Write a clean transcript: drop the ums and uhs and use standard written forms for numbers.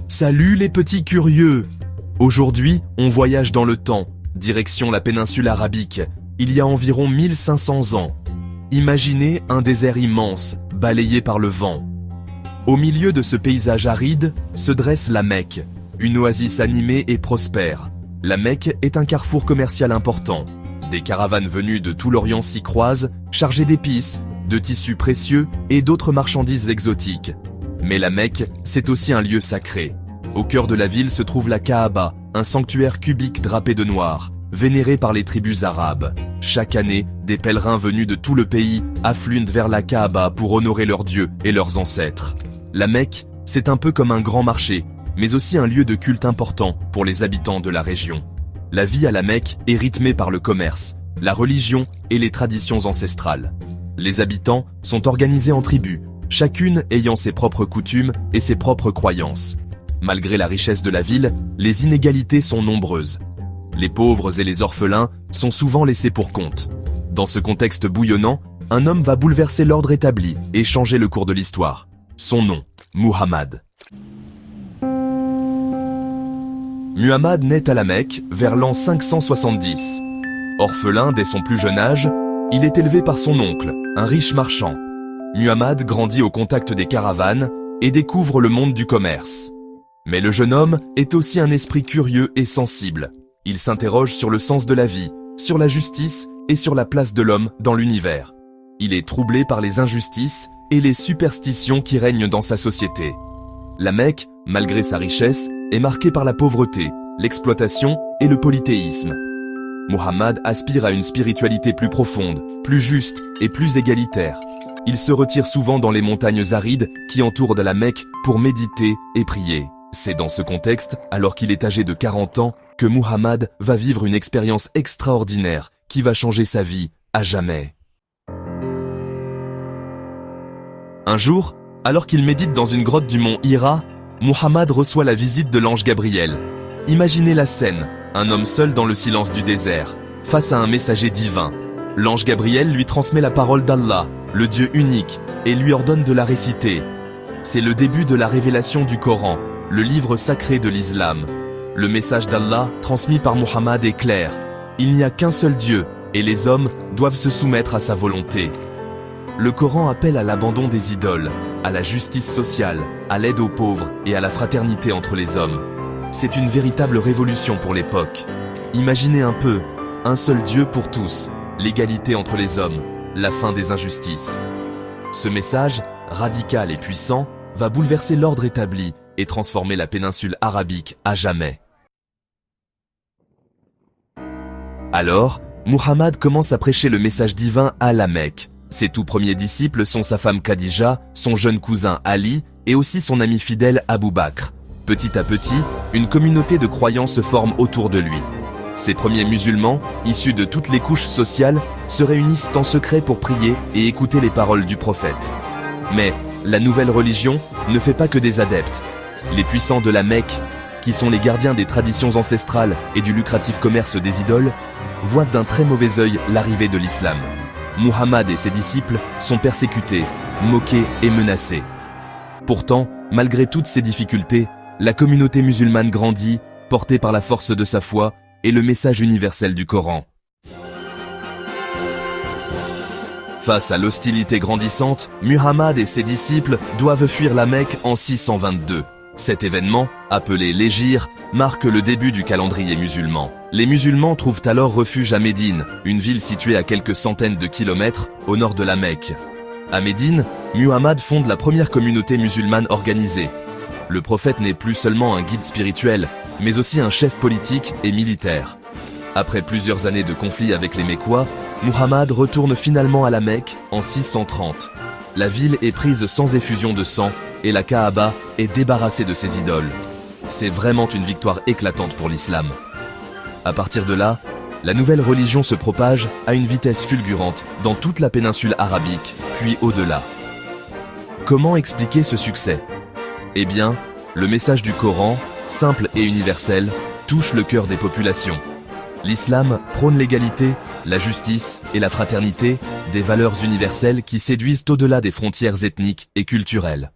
Salut les petits curieux! Aujourd'hui, on voyage dans le temps, direction la péninsule arabique, il y a environ 1500 ans. Imaginez un désert immense, balayé par le vent. Au milieu de ce paysage aride, se dresse la Mecque, une oasis animée et prospère. La Mecque est un carrefour commercial important. Des caravanes venues de tout l'Orient s'y croisent, chargées d'épices, de tissus précieux et d'autres marchandises exotiques. Mais la Mecque, c'est aussi un lieu sacré. Au cœur de la ville se trouve la Kaaba, un sanctuaire cubique drapé de noir, vénéré par les tribus arabes. Chaque année, des pèlerins venus de tout le pays affluent vers la Kaaba pour honorer leurs dieux et leurs ancêtres. La Mecque, c'est un peu comme un grand marché, mais aussi un lieu de culte important pour les habitants de la région. La vie à la Mecque est rythmée par le commerce, la religion et les traditions ancestrales. Les habitants sont organisés en tribus, chacune ayant ses propres coutumes et ses propres croyances. Malgré la richesse de la ville, les inégalités sont nombreuses. Les pauvres et les orphelins sont souvent laissés pour compte. Dans ce contexte bouillonnant, un homme va bouleverser l'ordre établi et changer le cours de l'histoire. Son nom, Muhammad. Muhammad naît à la Mecque vers l'an 570. Orphelin dès son plus jeune âge, il est élevé par son oncle, un riche marchand. Muhammad grandit au contact des caravanes et découvre le monde du commerce. Mais le jeune homme est aussi un esprit curieux et sensible. Il s'interroge sur le sens de la vie, sur la justice et sur la place de l'homme dans l'univers. Il est troublé par les injustices et les superstitions qui règnent dans sa société. La Mecque, malgré sa richesse, est marquée par la pauvreté, l'exploitation et le polythéisme. Muhammad aspire à une spiritualité plus profonde, plus juste et plus égalitaire. Il se retire souvent dans les montagnes arides qui entourent la Mecque pour méditer et prier. C'est dans ce contexte, alors qu'il est âgé de 40 ans, que Muhammad va vivre une expérience extraordinaire qui va changer sa vie à jamais. Un jour, alors qu'il médite dans une grotte du mont Hira, Muhammad reçoit la visite de l'ange Gabriel. Imaginez la scène, un homme seul dans le silence du désert, face à un messager divin. L'ange Gabriel lui transmet la parole d'Allah, le Dieu unique, et lui ordonne de la réciter. C'est le début de la révélation du Coran, le livre sacré de l'islam. Le message d'Allah transmis par Muhammad est clair. Il n'y a qu'un seul Dieu, et les hommes doivent se soumettre à sa volonté. Le Coran appelle à l'abandon des idoles, à la justice sociale, à l'aide aux pauvres et à la fraternité entre les hommes. C'est une véritable révolution pour l'époque. Imaginez un peu, un seul Dieu pour tous, l'égalité entre les hommes, la fin des injustices. Ce message, radical et puissant, va bouleverser l'ordre établi et transformer la péninsule arabique à jamais. Alors, Muhammad commence à prêcher le message divin à la Mecque. Ses tout premiers disciples sont sa femme Khadija, son jeune cousin Ali et aussi son ami fidèle Abu Bakr. Petit à petit, une communauté de croyants se forme autour de lui. Ces premiers musulmans, issus de toutes les couches sociales, se réunissent en secret pour prier et écouter les paroles du prophète. Mais la nouvelle religion ne fait pas que des adeptes. Les puissants de la Mecque, qui sont les gardiens des traditions ancestrales et du lucratif commerce des idoles, voient d'un très mauvais œil l'arrivée de l'islam. Muhammad et ses disciples sont persécutés, moqués et menacés. Pourtant, malgré toutes ces difficultés, la communauté musulmane grandit, portée par la force de sa foi et le message universel du Coran. Face à l'hostilité grandissante, Muhammad et ses disciples doivent fuir la Mecque en 622. Cet événement, appelé l'Hégire, marque le début du calendrier musulman. Les musulmans trouvent alors refuge à Médine, une ville située à quelques centaines de kilomètres au nord de la Mecque. À Médine, Muhammad fonde la première communauté musulmane organisée. Le prophète n'est plus seulement un guide spirituel, mais aussi un chef politique et militaire. Après plusieurs années de conflits avec les Mécois, Muhammad retourne finalement à la Mecque en 630. La ville est prise sans effusion de sang et la Kaaba est débarrassée de ses idoles. C'est vraiment une victoire éclatante pour l'islam. À partir de là, la nouvelle religion se propage à une vitesse fulgurante dans toute la péninsule arabique, puis au-delà. Comment expliquer ce succès ? Eh bien, le message du Coran, simple et universel, touche le cœur des populations. L'islam prône l'égalité, la justice et la fraternité, des valeurs universelles qui séduisent au-delà des frontières ethniques et culturelles.